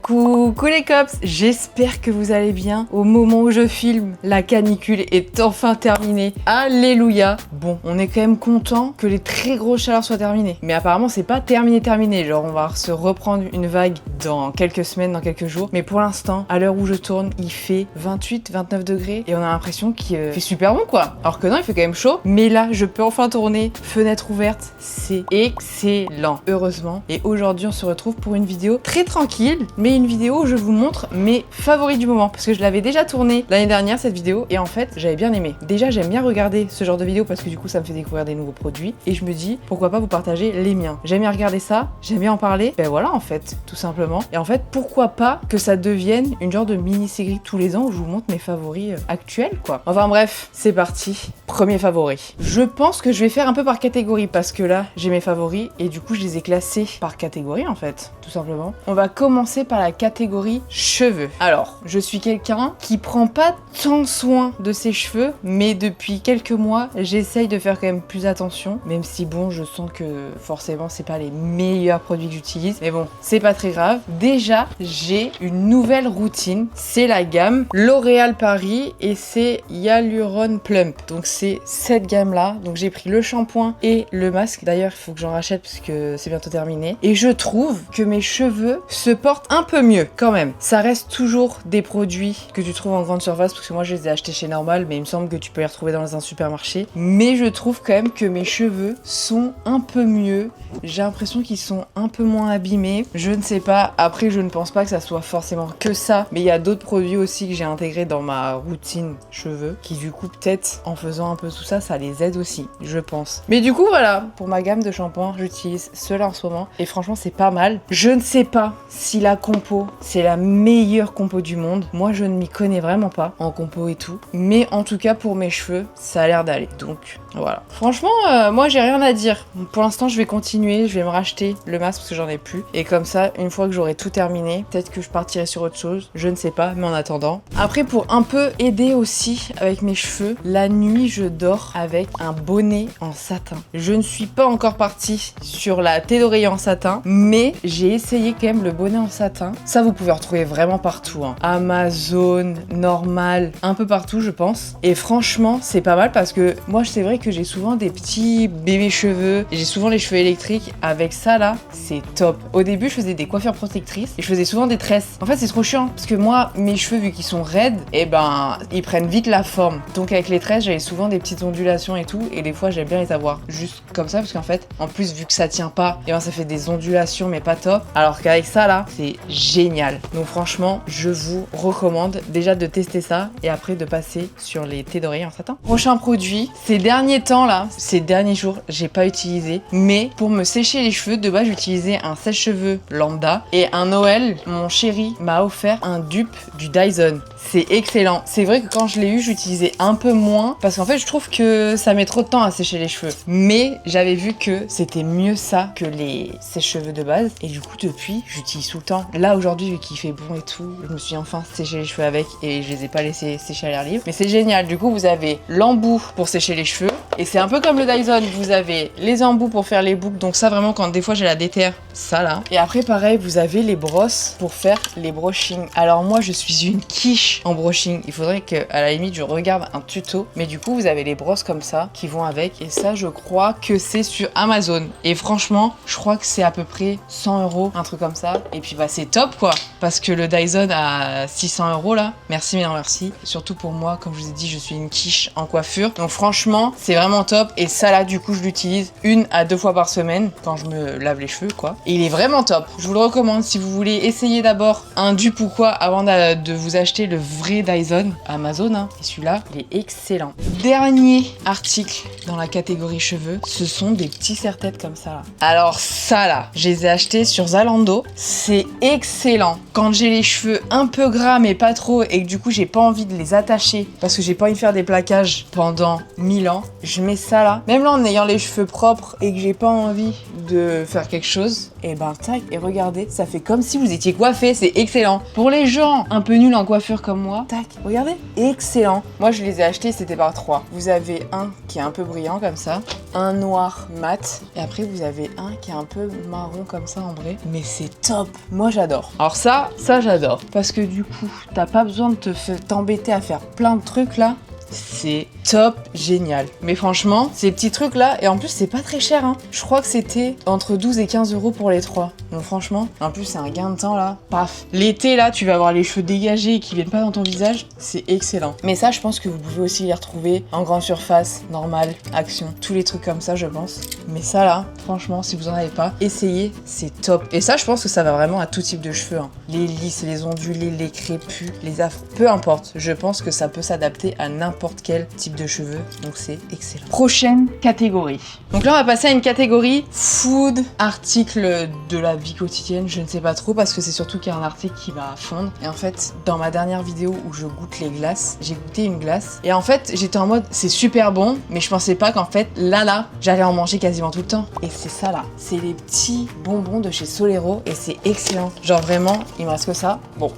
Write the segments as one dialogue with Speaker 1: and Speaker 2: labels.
Speaker 1: Coucou les cops, j'espère que vous allez bien. Au moment où je filme, la canicule est enfin terminée. Alléluia. Bon, on est quand même content que les très grosses chaleurs soient terminées. Mais apparemment, c'est pas terminé. Genre, on va se reprendre une vague dans quelques semaines, dans quelques jours. Mais pour l'instant, à l'heure où je tourne, il fait 28, 29 degrés. Et on a l'impression qu'il fait super bon, quoi. Alors que non, il fait quand même chaud. Mais là, je peux enfin tourner. Fenêtre ouverte. C'est excellent. Heureusement. Et aujourd'hui, on se retrouve pour une vidéo très tranquille. Mais une vidéo où je vous montre mes favoris du moment. Parce que je l'avais déjà tournée l'année dernière, cette vidéo. Et en fait, j'avais bien aimé. Déjà, j'aime bien regarder ce genre de vidéo parce que du coup, ça me fait découvrir des nouveaux produits. Et je me dis, pourquoi pas vous partager les miens. J'aime bien regarder ça. J'aime bien en parler. Ben voilà, en fait, tout simplement. Et en fait, pourquoi pas que ça devienne une genre de mini-série tous les ans où je vous montre mes favoris actuels, quoi. Enfin bref, c'est parti. Premier favori. Je pense que je vais faire un peu par catégorie parce que là, j'ai mes favoris et du coup, je les ai classés par catégorie, en fait, tout simplement. On va commencer par la catégorie cheveux. Alors, je suis quelqu'un qui prend pas tant soin de ses cheveux, mais depuis quelques mois, j'essaye de faire quand même plus attention, même si bon, je sens que forcément, c'est pas les meilleurs produits que j'utilise, mais bon, c'est pas très grave. Déjà, j'ai une nouvelle routine, c'est la gamme L'Oréal Paris et c'est Hyaluron Plump. Donc c'est cette gamme-là. Donc j'ai pris le shampoing et le masque. D'ailleurs, il faut que j'en rachète parce que c'est bientôt terminé. Et je trouve que mes cheveux se portent un peu mieux quand même. Ça reste toujours des produits que tu trouves en grande surface parce que moi je les ai achetés chez Normal, mais il me semble que tu peux les retrouver dans un supermarché. Mais je trouve quand même que mes cheveux sont un peu mieux. J'ai l'impression qu'ils sont un peu moins abîmés. Je ne sais pas. Après, je ne pense pas que ça soit forcément que ça. Mais il y a d'autres produits aussi que j'ai intégrés dans ma routine cheveux qui du coup peut-être en faisant un peu tout ça, ça les aide aussi, je pense. Mais du coup voilà, pour ma gamme de shampoing, j'utilise ceux-là en ce moment. Et franchement, c'est pas mal. Je ne sais pas si la compo, c'est la meilleure compo du monde. Moi, je ne m'y connais vraiment pas en compo et tout. Mais en tout cas, pour mes cheveux, ça a l'air d'aller. Donc voilà. Franchement, moi, j'ai rien à dire. Pour l'instant, je vais continuer. Je vais me racheter le masque parce que j'en ai plus. Et comme ça, une fois que j'aurai tout terminé, peut-être que je partirai sur autre chose. Je ne sais pas, mais en attendant. Après, pour un peu aider aussi avec mes cheveux, la nuit, je dors avec un bonnet en satin. Je ne suis pas encore partie sur la tête d'oreiller en satin, mais j'ai essayé quand même le bonnet en satin. Ça, vous pouvez retrouver vraiment partout, hein. Amazon, Normal, un peu partout, je pense. Et franchement, c'est pas mal parce que moi, c'est vrai que j'ai souvent des petits bébés cheveux. J'ai souvent les cheveux électriques. Avec ça, là, c'est top. Au début, je faisais des coiffures protectrices et je faisais souvent des tresses. En fait, c'est trop chiant parce que moi, mes cheveux, vu qu'ils sont raides, et ben, ils prennent vite la forme. Donc, avec les tresses, j'avais souvent des petites ondulations et tout. Et des fois, j'aime bien les avoir juste comme ça parce qu'en fait, en plus, vu que ça tient pas, et ben, ça fait des ondulations, mais pas top. Alors qu'avec ça, là, c'est génial. Donc, franchement, je vous recommande déjà de tester ça et après de passer sur les têtes d'oreiller en satin. Prochain produit, ces derniers temps là, ces derniers jours, j'ai pas utilisé, mais pour me sécher les cheveux, de base j'utilisais un sèche-cheveux lambda et un Noël, mon chéri m'a offert un dupe du Dyson. C'est excellent. C'est vrai que quand je l'ai eu, j'utilisais un peu moins parce qu'en fait, je trouve que ça met trop de temps à sécher les cheveux. Mais j'avais vu que c'était mieux ça que les sèche-cheveux de base et du coup depuis, j'utilise tout le temps. Là aujourd'hui, vu qu'il fait bon et tout, je me suis enfin séché les cheveux avec et je les ai pas laissés sécher à l'air libre. Mais c'est génial. Du coup, vous avez l'embout pour sécher les cheveux et c'est un peu comme le Dyson. Vous avez les embouts pour faire les boucles. Donc ça vraiment quand des fois j'ai la déterre, ça là. Et après pareil, vous avez les brosses pour faire les brushing. Alors moi, je suis une quiche en brushing. Il faudrait que à la limite je regarde un tuto. Mais du coup, vous avez les brosses comme ça qui vont avec. Et ça, je crois que c'est sur Amazon. Et franchement, je crois que c'est à peu près 100 €, un truc comme ça. Et puis bah c'est top quoi. Parce que le Dyson à 600 € là. Merci mais non merci. Surtout pour moi, comme je vous ai dit, je suis une quiche en coiffure. Donc franchement, c'est vraiment top. Et ça là, du coup, je l'utilise 1 à 2 fois par semaine quand je me lave les cheveux quoi. Et il est vraiment top. Je vous le recommande si vous voulez essayer d'abord un dupe ou quoi avant de vous acheter le vrai Dyson Amazon, hein. Et celui-là, il est excellent. Dernier article dans la catégorie cheveux, ce sont des petits serre-têtes comme ça là. Alors ça là, je les ai achetés sur Zalando. C'est excellent. Quand j'ai les cheveux un peu gras mais pas trop et que du coup j'ai pas envie de les attacher parce que j'ai pas envie de faire des plaquages pendant 1000 ans, je mets ça là. Même là en ayant les cheveux propres et que j'ai pas envie de faire quelque chose, et ben tac, et regardez, ça fait comme si vous étiez coiffé, c'est excellent. Pour les gens un peu nuls en coiffure comme moi, tac, regardez, excellent. Moi je les ai achetés, c'était par 3. Vous avez un qui est un peu brillant comme ça, un noir mat, et après vous avez un qui est un peu marron comme ça en vrai, mais c'est top. Moi j'adore. Alors ça j'adore, parce que du coup, t'as pas besoin de t'embêter à faire plein de trucs là. C'est top, génial. Mais franchement, ces petits trucs là, et en plus c'est pas très cher hein. Je crois que c'était entre 12 et 15 euros pour les 3. Donc franchement, en plus c'est un gain de temps là. Paf. L'été là, tu vas avoir les cheveux dégagés et qui viennent pas dans ton visage. C'est excellent. Mais ça, je pense que vous pouvez aussi les retrouver en grande surface, normale, action. Tous les trucs comme ça, je pense. Mais ça là, franchement, si vous en avez pas, essayez, c'est top. Et ça, je pense que ça va vraiment à tout type de cheveux. Hein. Les lisses, les ondulés, les crépus, les afros, peu importe. Je pense que ça peut s'adapter à n'importe quel type de cheveux, donc c'est excellent. Prochaine catégorie. Donc là on va passer à une catégorie food, articles de la vie quotidienne, je ne sais pas trop parce que c'est surtout qu'il y a un article qui va fondre. Et en fait, dans ma dernière vidéo où je goûte les glaces, j'ai goûté une glace et en fait j'étais en mode c'est super bon, mais je pensais pas qu'en fait là j'allais en manger quasiment tout le temps. Et c'est ça là, c'est les petits bonbons de chez Solero et c'est excellent. Genre vraiment, il me reste que ça. Bon,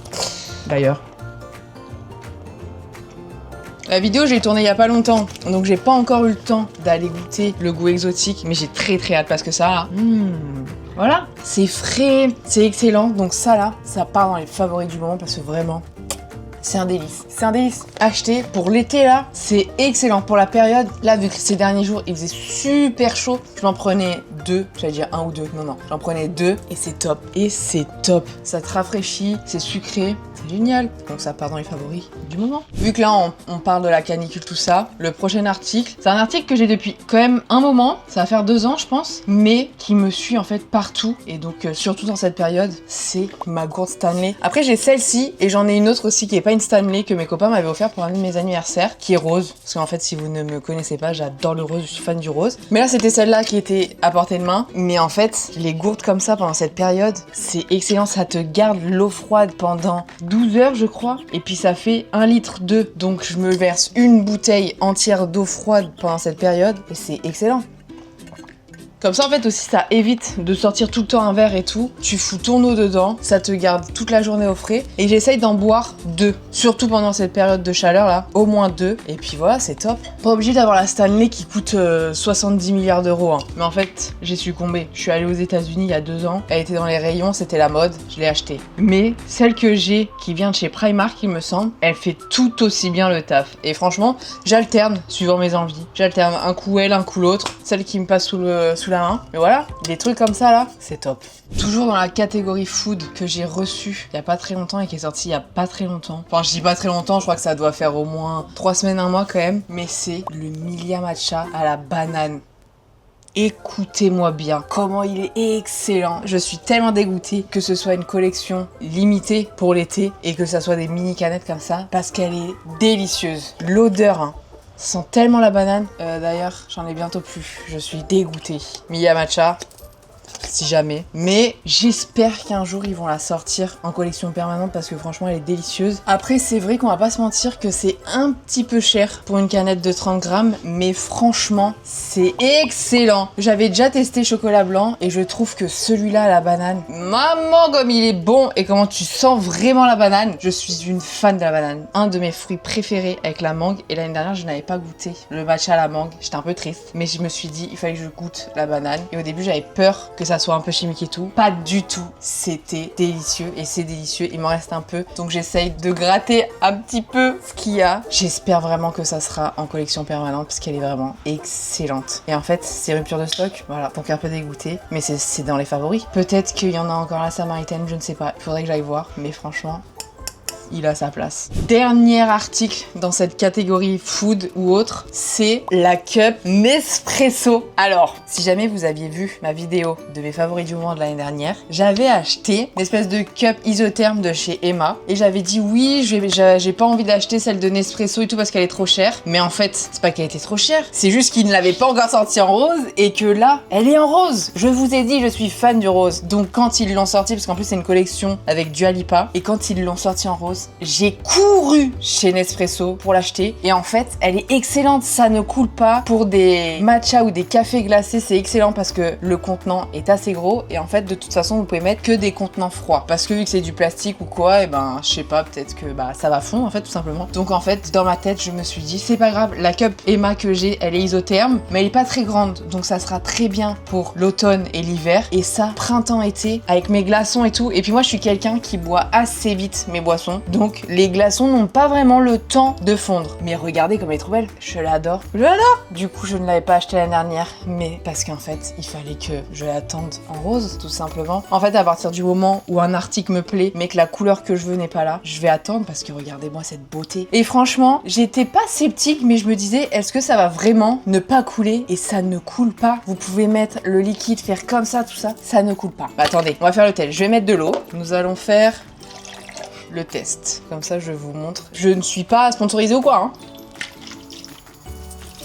Speaker 1: d'ailleurs. La vidéo, je l'ai tournée il y a pas longtemps, donc j'ai pas encore eu le temps d'aller goûter le goût exotique, mais j'ai très hâte parce que ça là, voilà, c'est frais, c'est excellent, donc ça là, ça part dans les favoris du moment parce que vraiment, c'est un délice. C'est un délice. Acheter pour l'été là, c'est excellent. Pour la période, là vu que ces derniers jours il faisait super chaud, je m'en prenais 2, j'allais dire 1 ou 2, non, j'en prenais 2 et c'est top. Et c'est top. Ça te rafraîchit, c'est sucré, c'est génial. Donc ça part dans les favoris du moment. Vu que là on parle de la canicule, tout ça, le prochain article, c'est un article que j'ai depuis quand même un moment, ça va faire 2 ans je pense, mais qui me suit en fait partout. Et donc surtout dans cette période, c'est ma gourde Stanley. Après j'ai celle-ci et j'en ai une autre aussi qui est pas une Stanley que mes copains m'avaient offert pour un de mes anniversaires, qui est rose. Parce qu'en fait si vous ne me connaissez pas, j'adore le rose, je suis fan du rose. Mais là c'était celle-là qui était à portée de main. Mais en fait, les gourdes comme ça pendant cette période, c'est excellent, ça te garde l'eau froide pendant 12 heures je crois. Et puis ça fait 1,2 litre. Donc je me verse une bouteille entière d'eau froide pendant cette période et c'est excellent. Comme ça en fait aussi ça évite de sortir tout le temps un verre et tout. Tu fous ton eau dedans, ça te garde toute la journée au frais. Et j'essaye d'en boire 2. Surtout pendant cette période de chaleur là, au moins 2. Et puis voilà, c'est top. Pas obligé d'avoir la Stanley qui coûte 70 milliards d'euros. Hein. Mais en fait, j'ai succombé. Je suis allée aux États-Unis il y a 2 ans. Elle était dans les rayons, c'était la mode. Je l'ai achetée. Mais celle que j'ai, qui vient de chez Primark il me semble, elle fait tout aussi bien le taf. Et franchement, j'alterne suivant mes envies. J'alterne un coup elle, un coup l'autre. Celle qui me passe sous la main. Mais voilà, des trucs comme ça là, c'est top. Toujours dans la catégorie food que j'ai reçu il y a pas très longtemps et qui est sorti il y a pas très longtemps. Enfin, je dis pas très longtemps, je crois que ça doit faire au moins 3 semaines, 1 mois quand même. Mais c'est le Milia Matcha à la banane. Écoutez-moi bien, comment il est excellent. Je suis tellement dégoûtée que ce soit une collection limitée pour l'été et que ça soit des mini canettes comme ça parce qu'elle est délicieuse. L'odeur, hein. Ça sent tellement la banane. D'ailleurs, j'en ai bientôt plus. Je suis dégoûtée. Milia Matcha, si jamais. Mais j'espère qu'un jour ils vont la sortir en collection permanente parce que franchement elle est délicieuse. Après c'est vrai qu'on va pas se mentir que c'est un petit peu cher pour une canette de 30 grammes, mais franchement c'est excellent. J'avais déjà testé chocolat blanc et je trouve que celui-là à la banane, maman comme il est bon et comment tu sens vraiment la banane. Je suis une fan de la banane. Un de mes fruits préférés avec la mangue et l'année dernière je n'avais pas goûté le matcha à la mangue. J'étais un peu triste mais je me suis dit il fallait que je goûte la banane et au début j'avais peur que ça soit un peu chimique et tout. Pas du tout. C'était délicieux et c'est délicieux. Il m'en reste un peu. Donc j'essaye de gratter un petit peu ce qu'il y a. J'espère vraiment que ça sera en collection permanente parce qu'elle est vraiment excellente. Et en fait, c'est rupture de stock. Voilà. Donc un peu dégoûté. Mais c'est dans les favoris. Peut-être qu'il y en a encore à la Samaritaine. Je ne sais pas. Il faudrait que j'aille voir. Mais franchement, il a sa place. Dernier article dans cette catégorie food ou autre, c'est la cup Nespresso. Alors, si jamais vous aviez vu ma vidéo de mes favoris du moment de l'année dernière, j'avais acheté une espèce de cup isotherme de chez Emma et j'avais dit oui, j'ai pas envie d'acheter celle de Nespresso et tout parce qu'elle est trop chère. Mais en fait, c'est pas qu'elle était trop chère, c'est juste qu'ils ne l'avaient pas encore sortie en rose et que là, elle est en rose. Je vous ai dit, je suis fan du rose. Donc quand ils l'ont sortie, parce qu'en plus c'est une collection avec Dua Lipa, et quand ils l'ont sortie en rose, chose. J'ai couru chez Nespresso pour l'acheter et en fait, elle est excellente. Ça ne coule pas. Pour des matchas ou des cafés glacés, c'est excellent parce que le contenant est assez gros et en fait, de toute façon, vous pouvez mettre que des contenants froids parce que vu que c'est du plastique ou quoi, et ben, je sais pas, peut-être que ça va fondre en fait, tout simplement. Donc en fait, dans ma tête, je me suis dit, c'est pas grave, la cup Emma que j'ai, elle est isotherme, mais elle est pas très grande, donc ça sera très bien pour l'automne et l'hiver. Et ça, printemps-été, avec mes glaçons et tout. Et puis moi, je suis quelqu'un qui boit assez vite mes boissons, donc les glaçons n'ont pas vraiment le temps de fondre. Mais regardez comme elle est trop belle, je l'adore. Je l'adore. Du coup, je ne l'avais pas acheté l'année dernière, mais parce qu'en fait, il fallait que je l'attende en rose, tout simplement. En fait, à partir du moment où un article me plaît, mais que la couleur que je veux n'est pas là, je vais attendre parce que regardez-moi cette beauté. Et franchement, j'étais pas sceptique, mais je me disais, est-ce que ça va vraiment ne pas couler? Et ça ne coule pas. Vous pouvez mettre le liquide, faire comme ça, tout ça, ça ne coule pas. Bah, attendez, on va faire le test. Je vais mettre de l'eau. Nous allons faire le test. Comme ça, je vous montre. Je ne suis pas sponsorisée ou quoi, hein.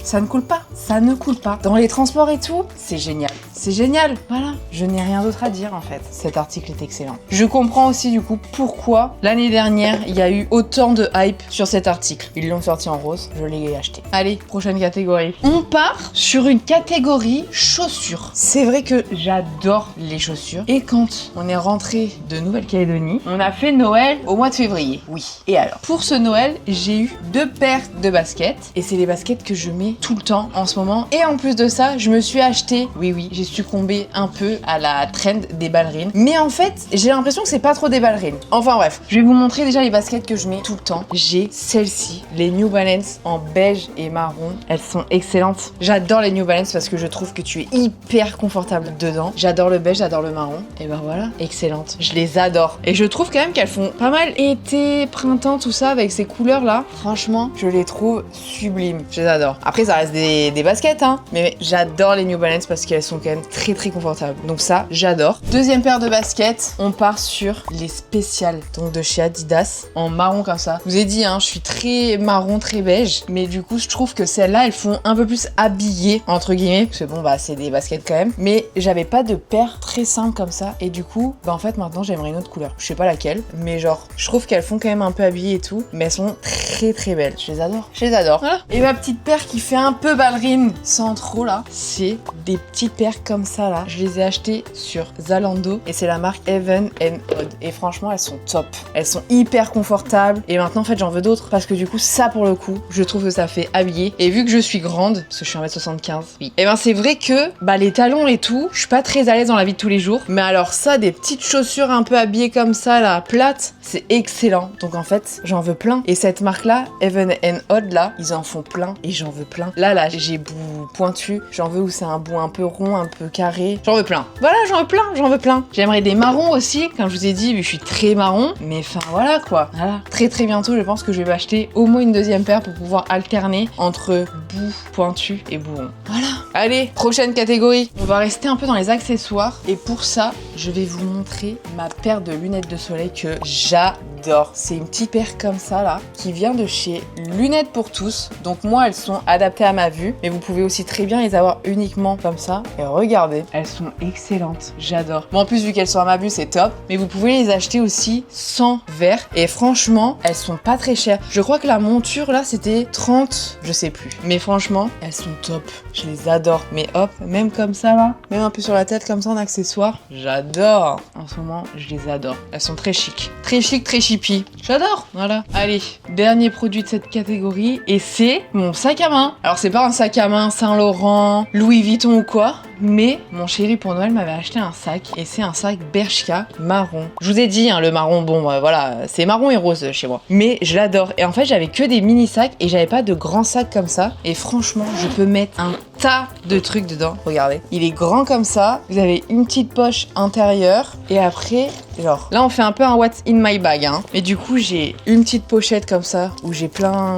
Speaker 1: Ça ne coule pas, ça ne coule pas. Dans les transports et tout, c'est génial. C'est génial, voilà. Je n'ai rien d'autre à dire en fait. Cet article est excellent. Je comprends aussi du coup pourquoi l'année dernière, il y a eu autant de hype sur cet article. Ils l'ont sorti en rose, je l'ai acheté. Allez, prochaine catégorie. On part sur une catégorie chaussures. C'est vrai que j'adore les chaussures. Et quand on est rentré de Nouvelle-Calédonie, on a fait Noël au mois de février. Oui. Et alors, pour ce Noël, j'ai eu 2 paires de baskets. Et c'est les baskets que je mets tout le temps en ce moment. Et en plus de ça, je me suis acheté, oui, j'ai succombé un peu à la trend des ballerines. Mais en fait, j'ai l'impression que c'est pas trop des ballerines. Enfin bref, je vais vous montrer déjà les baskets que je mets tout le temps. J'ai celle-ci, les New Balance en beige et marron. Elles sont excellentes. J'adore les New Balance parce que je trouve que tu es hyper confortable dedans. J'adore le beige, j'adore le marron. Et ben voilà, excellentes. Je les adore. Et je trouve quand même qu'elles font pas mal été, printemps, tout ça avec ces couleurs là. Franchement, je les trouve sublimes. Je les adore. Après, ça reste des baskets, hein. Mais j'adore les New Balance parce qu'elles sont quand même très très confortables. Donc ça, j'adore. Deuxième paire de baskets, on part sur les spéciales. Donc de chez Adidas, en marron comme ça. Je vous ai dit, hein, je suis très marron, très beige. Mais du coup, je trouve que celles-là, elles font un peu plus habillées, entre guillemets. Parce que bon, bah, c'est des baskets quand même. Mais j'avais pas de paire très simple comme ça. Et du coup, bah, en fait, maintenant, j'aimerais une autre couleur. Je sais pas laquelle. Mais genre, je trouve qu'elles font quand même un peu habillées et tout. Mais elles sont très très belles. Je les adore. Je les adore. Voilà. Et ma petite paire qui fait un peu ballerine, sans trop là, c'est des petites paires comme ça là. Je les ai achetées sur Zalando et c'est la marque Heaven & Odd. Et franchement, elles sont top. Elles sont hyper confortables. Et maintenant, en fait, j'en veux d'autres parce que du coup, ça pour le coup, je trouve que ça fait habiller. Et vu que je suis grande, parce que je suis 1m75, oui. Et ben, c'est vrai que bah, les talons et tout, je suis pas très à l'aise dans la vie de tous les jours. Mais alors, ça, des petites chaussures un peu habillées comme ça là, plates, c'est excellent. Donc en fait, j'en veux plein. Et cette marque là, Heaven & Odd là, ils en font plein et j'en veux plein. Là, j'ai bout pointu. J'en veux où c'est un bout un peu rond, un peu carré. J'en veux plein. Voilà, j'en veux plein. J'aimerais des marrons aussi, comme je vous ai dit, vu que je suis très marron. Mais enfin, voilà quoi. Voilà. Très très bientôt, je pense que je vais m'acheter au moins une deuxième paire pour pouvoir alterner entre bout pointu et bout rond. Voilà. Allez, prochaine catégorie. On va rester un peu dans les accessoires. Et pour ça, je vais vous montrer ma paire de lunettes de soleil que j'adore. C'est une petite paire comme ça là, qui vient de chez Lunettes pour tous. Donc moi, elles sont adaptées à ma vue, mais vous pouvez aussi très bien les avoir uniquement comme ça. Et regardez, elles sont excellentes. J'adore. Bon, en plus, vu qu'elles sont à ma vue, c'est top. Mais vous pouvez les acheter aussi sans verre. Et franchement, elles sont pas très chères. Je crois que la monture là, c'était 30, je sais plus. Mais franchement, elles sont top. Je les adore. Mais hop, même comme ça là, même un peu sur la tête comme ça en accessoire, j'adore. En ce moment, je les adore. Elles sont très chic. Très chic, très chippy. J'adore. Voilà. Allez, dernier produit de cette catégorie. Et c'est mon sac à main. Alors, c'est pas un sac à main Saint-Laurent, Louis Vuitton ou quoi. Mais mon chéri pour Noël m'avait acheté un sac. Et c'est un sac Bershka marron. Je vous ai dit, hein, le marron, bon, voilà, c'est marron et rose chez moi. Mais je l'adore. Et en fait, j'avais que des mini sacs et j'avais pas de grands sacs comme ça. Et franchement, je peux mettre un tas de trucs dedans. Regardez. Il est grand comme ça. Vous avez une petite poche intérieure. Et après, genre, là, on fait un peu un what's in my bag, hein. Mais du coup, j'ai une petite pochette comme ça où j'ai plein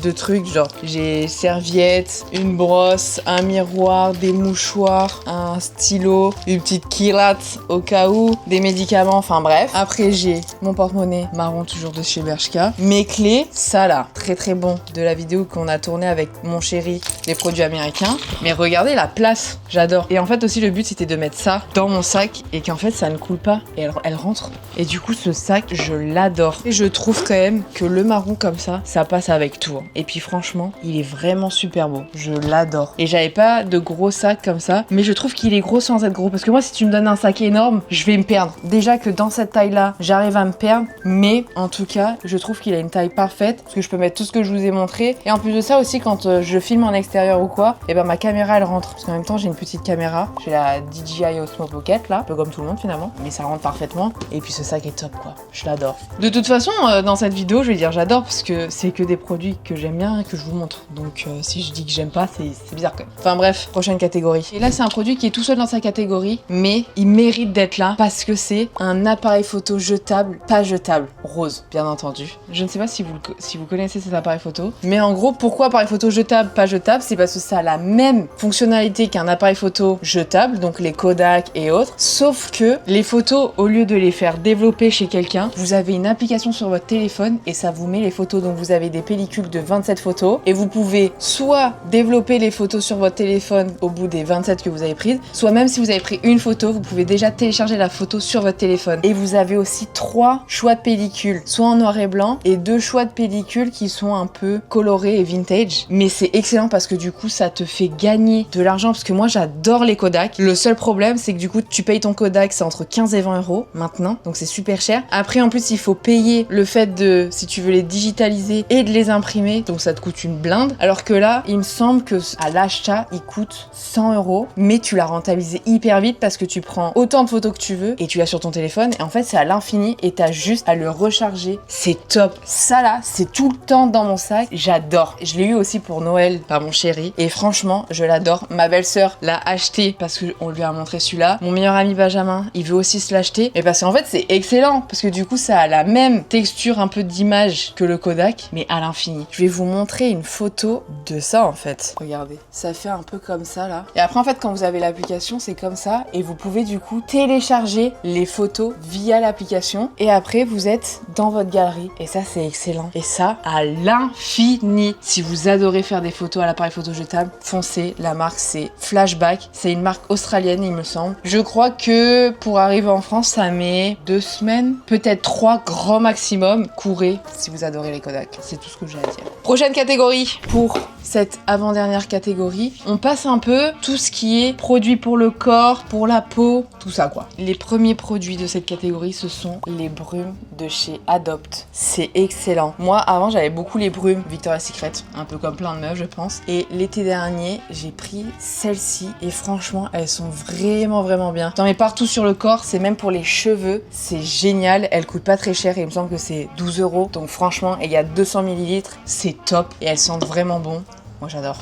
Speaker 1: de trucs. Genre, j'ai serviette, une brosse, un miroir, des mouchoirs, un stylo, une petite quillate au cas où, des médicaments, enfin bref. Après, j'ai mon porte-monnaie marron, toujours de chez Bershka. Mes clés, ça là, très très bon, de la vidéo qu'on a tournée avec mon chéri, les produits américains. Mais regardez la place, j'adore. Et en fait aussi, le but, c'était de mettre ça dans mon sac et qu'en fait, ça ne coule pas. Et alors, elle rentre. Et du coup, ce sac, je l'adore. Et je trouve quand même que le marron comme ça passe avec tout. Hein. Et puis franchement, il est vraiment super beau. Je l'adore. Et j'avais pas de gros sac comme ça, mais je trouve qu'il est gros sans être gros. Parce que moi, si tu me donnes un sac énorme, je vais me perdre. Déjà que dans cette taille-là, j'arrive à me perdre. Mais en tout cas, je trouve qu'il a une taille parfaite. Parce que je peux mettre tout ce que je vous ai montré. Et en plus de ça aussi, quand je filme en extérieur ou quoi, et ben ma caméra, elle rentre. Parce qu'en même temps, j'ai une petite caméra. J'ai la DJI Osmo Pocket, là. Un peu comme tout le monde, finalement. Mais ça rentre parfaitement. Et puis ce sac est top, quoi. Je l'adore. De toute façon, dans cette vidéo, je vais dire j'adore parce que c'est que des produits que j'aime bien et que je vous montre. Donc si je dis que j'aime pas, c'est bizarre quand même. Enfin bref, prochaine catégorie. Et là, c'est un produit qui est tout seul dans sa catégorie, mais il mérite d'être là parce que c'est un appareil photo jetable, pas jetable, rose, bien entendu. Je ne sais pas si vous connaissez cet appareil photo, mais en gros, pourquoi appareil photo jetable, pas jetable? C'est parce que ça a la même fonctionnalité qu'un appareil photo jetable, donc les Kodak et autres, sauf que les photos, au lieu de les faire développer chez quelqu'un, vous avez une application sur votre téléphone et ça vous met les photos. Donc vous avez des pellicules de 27 photos et vous pouvez soit développer les photos sur votre téléphone au bout des 27 que vous avez prises, soit même si vous avez pris une photo, vous pouvez déjà télécharger la photo sur votre téléphone. Et vous avez aussi 3 choix de pellicules, soit en noir et blanc et 2 choix de pellicules qui sont un peu colorées et vintage. Mais c'est excellent parce que du coup ça te fait gagner de l'argent parce que moi j'adore les Kodak. Le seul problème c'est que du coup tu payes ton Kodak, c'est entre 15 et 20 euros maintenant, donc c'est super cher. Après en plus il faut payer le fait de, si tu veux les digitaliser et de les imprimer, donc ça te coûte une blinde. Alors que là il me semble que à l'achat il coûte 100 euros, mais tu l'as rentabilisé hyper vite parce que tu prends autant de photos que tu veux et tu l'as sur ton téléphone et en fait c'est à l'infini et t'as juste à le recharger. C'est top. Ça là c'est tout le temps dans mon sac, j'adore. Je l'ai eu aussi pour Noël par mon chéri et franchement je l'adore. Ma belle-sœur l'a acheté parce qu'on lui a montré celui-là. Mon meilleur ami Benjamin il veut aussi se l'acheter, mais parce qu'en fait c'est excellent parce que du coup ça a la même texture un peu d'image que le Kodak mais à l'infini. Je vais vous montrer une photo de ça en fait. Regardez, ça fait un peu comme ça là. Et après en fait quand vous avez l'application c'est comme ça et vous pouvez du coup télécharger les photos via l'application et après vous êtes dans votre galerie et ça c'est excellent. Et ça à l'infini. Si vous adorez faire des photos à l'appareil photo jetable, foncez. La marque c'est Flashback. C'est une marque australienne il me semble. Je crois que pour arriver en France ça met 2 semaines, peut-être 3 grand maximum. Courez si vous adorez les Kodak. C'est tout ce que j'ai à dire. Prochaine catégorie. Pour cette avant-dernière catégorie, on passe un peu tout ce qui est produits pour le corps, pour la peau, tout ça quoi. Les premiers produits de cette catégorie, ce sont les brumes de chez Adopt. C'est excellent. Moi, avant, j'avais beaucoup les brumes Victoria's Secret, un peu comme plein de meufs, je pense. Et l'été dernier, j'ai pris celles-ci et franchement, elles sont vraiment bien. T'en mets partout sur le corps, c'est même pour les cheveux. C'est génial. Elles coûtent pas très cher et il me semble que c'est 12 euros. Donc franchement, et il y a 200 ml, c'est top et elles sentent vraiment bon. Moi j'adore.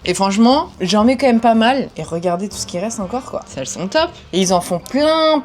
Speaker 1: Et franchement, j'en mets quand même pas mal. Et regardez tout ce qui reste encore quoi. Elles sont top. Et ils en font plein.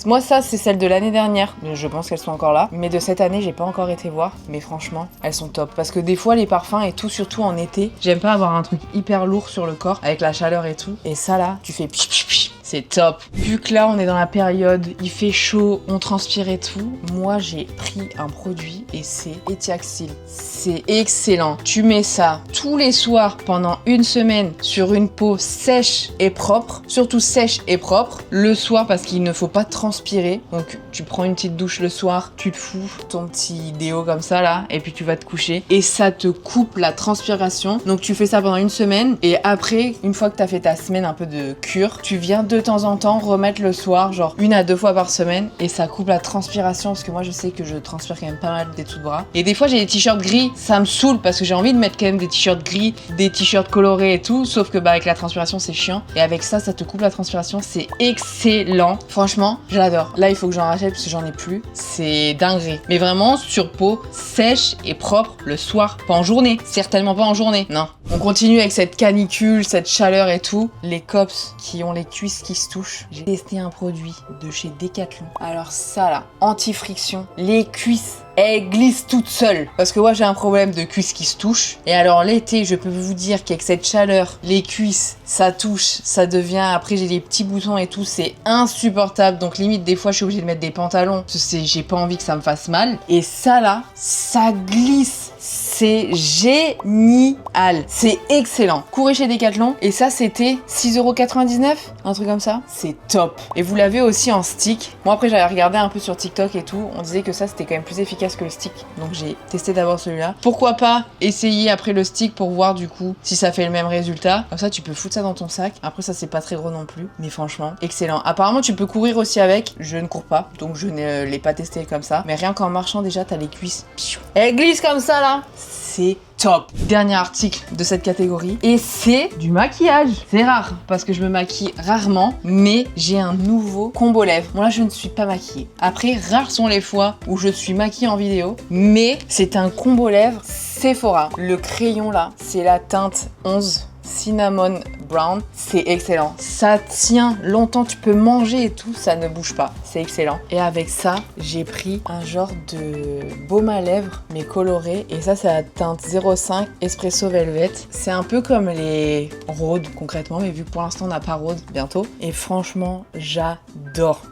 Speaker 1: Moi ça c'est celle de l'année dernière. Je pense qu'elles sont encore là. Mais de cette année j'ai pas encore été voir. Mais franchement, elles sont top. Parce que des fois les parfums et tout, surtout en été, j'aime pas avoir un truc hyper lourd sur le corps avec la chaleur et tout. Et ça là, tu fais pch. C'est top. Vu que là on est dans la période, il fait chaud, on transpire et tout. Moi j'ai pris un produit et c'est Etiaxil. C'est excellent. Tu mets ça tous les soirs pendant une semaine sur une peau sèche et propre. Surtout sèche et propre. Le soir parce qu'il ne faut pas transpirer. Donc tu prends une petite douche le soir, tu te fous ton petit déo comme ça là et puis tu vas te coucher. Et ça te coupe la transpiration. Donc tu fais ça pendant une semaine et après, une fois que tu as fait ta semaine un peu de cure, tu viens de temps en temps remettre le soir, genre 1 à 2 fois par semaine et ça coupe la transpiration parce que moi je sais que je transpire quand même pas mal des dessous de bras. Et des fois j'ai des t-shirts gris, ça me saoule parce que j'ai envie de mettre quand même des t-shirts gris, des t-shirts colorés et tout, sauf que bah avec la transpiration c'est chiant et avec ça te coupe la transpiration, c'est excellent. Franchement, j'adore. Là il faut que j'en rachète parce que j'en ai plus, c'est dinguerie. Mais vraiment sur peau sèche et propre le soir, pas en journée, certainement pas en journée, non. On continue avec cette canicule, cette chaleur et tout. Les cops qui ont les cuisses qui se touchent. J'ai testé un produit de chez Decathlon. Alors ça là, anti-friction, les cuisses elle glisse toute seule. Parce que moi j'ai un problème de cuisses qui se touchent. Et alors l'été, je peux vous dire qu'avec cette chaleur, les cuisses, ça touche, ça devient... Après j'ai des petits boutons et tout, c'est insupportable. Donc limite des fois je suis obligée de mettre des pantalons. Parce que j'ai pas envie que ça me fasse mal. Et ça là, ça glisse. C'est génial. C'est excellent. Courez chez Decathlon. Et ça, c'était 6,99 €. Un truc comme ça. C'est top. Et vous l'avez aussi en stick. Moi, après, j'avais regardé un peu sur TikTok et tout. On disait que ça, c'était quand même plus efficace que le stick. Donc, j'ai testé d'abord celui-là. Pourquoi pas essayer après le stick pour voir du coup si ça fait le même résultat. Comme ça, tu peux foutre ça dans ton sac. Après, ça, c'est pas très gros non plus. Mais franchement, excellent. Apparemment, tu peux courir aussi avec. Je ne cours pas. Donc, je ne l'ai pas testé comme ça. Mais rien qu'en marchant, déjà, t'as les cuisses. Elles glissent comme ça, là. C'est top. Dernier article de cette catégorie et c'est du maquillage. C'est rare parce que je me maquille rarement, mais j'ai un nouveau combo lèvres. Bon là je ne suis pas maquillée. Après rares sont les fois où je suis maquillée en vidéo, mais c'est un combo lèvres Sephora. Le crayon là, c'est la teinte 11. Cinnamon Brown, c'est excellent. Ça tient longtemps, tu peux manger et tout, ça ne bouge pas. C'est excellent. Et avec ça, j'ai pris un genre de baume à lèvres, mais coloré. Et ça, c'est la teinte 05 Espresso Velvet. C'est un peu comme les Rhode concrètement, mais vu que pour l'instant, on n'a pas Rhode bientôt. Et franchement, j'adore.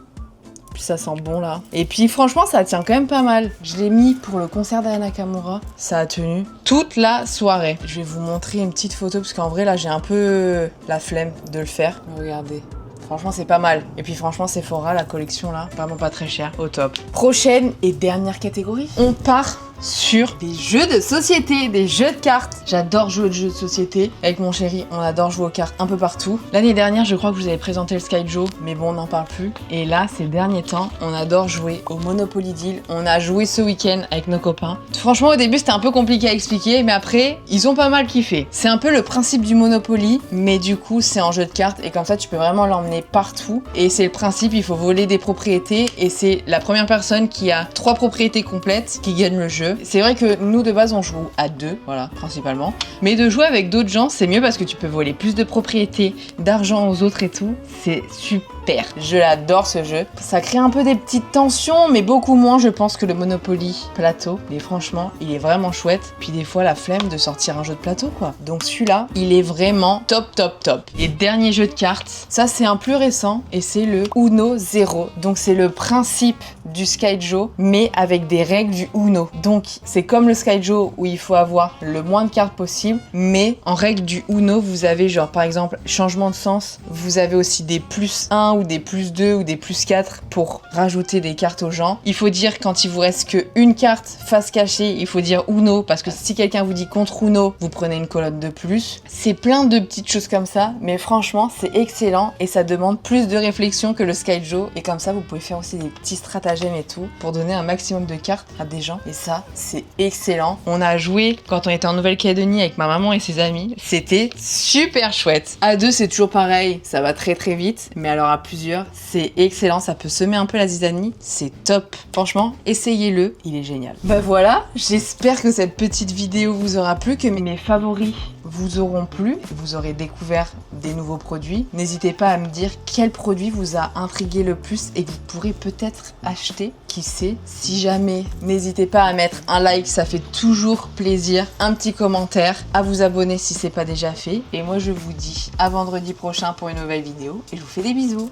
Speaker 1: Puis ça sent bon là. Et puis franchement ça tient quand même pas mal. Je l'ai mis pour le concert d'Aya Nakamura. Ça a tenu toute la soirée. Je vais vous montrer une petite photo parce qu'en vrai là j'ai un peu la flemme de le faire. Regardez. Franchement, c'est pas mal. Et puis franchement, Sephora, la collection là, vraiment pas très cher. Au top. Prochaine et dernière catégorie. On part sur des jeux de société, des jeux de cartes. J'adore jouer aux jeux de société. Avec mon chéri, on adore jouer aux cartes un peu partout. L'année dernière, je crois que je vous avais présenté le Skyjo, mais bon, on n'en parle plus. Et là, ces derniers temps, on adore jouer au Monopoly Deal. On a joué ce week-end avec nos copains. Franchement, au début, c'était un peu compliqué à expliquer, mais après, ils ont pas mal kiffé. C'est un peu le principe du Monopoly, mais du coup, c'est en jeu de cartes et comme ça, tu peux vraiment l'emmener partout. Et c'est le principe, il faut voler des propriétés et c'est la première personne qui a 3 propriétés complètes qui gagne le jeu. C'est vrai que nous de base on joue à 2, voilà, principalement. Mais de jouer avec d'autres gens, c'est mieux parce que tu peux voler plus de propriétés, d'argent aux autres et tout. C'est super. Je l'adore ce jeu. Ça crée un peu des petites tensions, mais beaucoup moins je pense que le Monopoly plateau. Mais franchement, il est vraiment chouette. Puis des fois la flemme de sortir un jeu de plateau quoi. Donc celui-là, il est vraiment top top top. Et dernier jeu de cartes, ça c'est un plus récent et c'est le Uno Zero. Donc c'est le principe du Skyjo, mais avec des règles du Uno. Donc c'est comme le Skyjo où il faut avoir le moins de cartes possible, mais en règle du Uno, vous avez genre par exemple changement de sens, vous avez aussi des plus 1 ou des plus 2 ou des plus 4 pour rajouter des cartes aux gens. Il faut dire quand il vous reste qu'une carte face cachée, il faut dire Uno parce que si quelqu'un vous dit contre Uno, vous prenez une colonne de plus. C'est plein de petites choses comme ça, mais franchement c'est excellent et ça demande plus de réflexion que le Skyjo et comme ça vous pouvez faire aussi des petits stratagèmes et tout pour donner un maximum de cartes à des gens et ça c'est excellent. On a joué quand on était en Nouvelle-Calédonie avec ma maman et ses amis. C'était super chouette. À 2, c'est toujours pareil. Ça va très très vite. Mais alors à plusieurs, c'est excellent. Ça peut semer un peu la zizanie. C'est top. Franchement, essayez-le. Il est génial. Bah voilà. J'espère que cette petite vidéo vous aura plu, que mes favoris vous auront plu. Vous aurez découvert des nouveaux produits. N'hésitez pas à me dire quel produit vous a intrigué le plus et que vous pourrez peut-être acheter. Qui sait, si jamais, n'hésitez pas à mettre un like, ça fait toujours plaisir, un petit commentaire, à vous abonner si c'est pas déjà fait. Et moi je vous dis à vendredi prochain pour une nouvelle vidéo et je vous fais des bisous.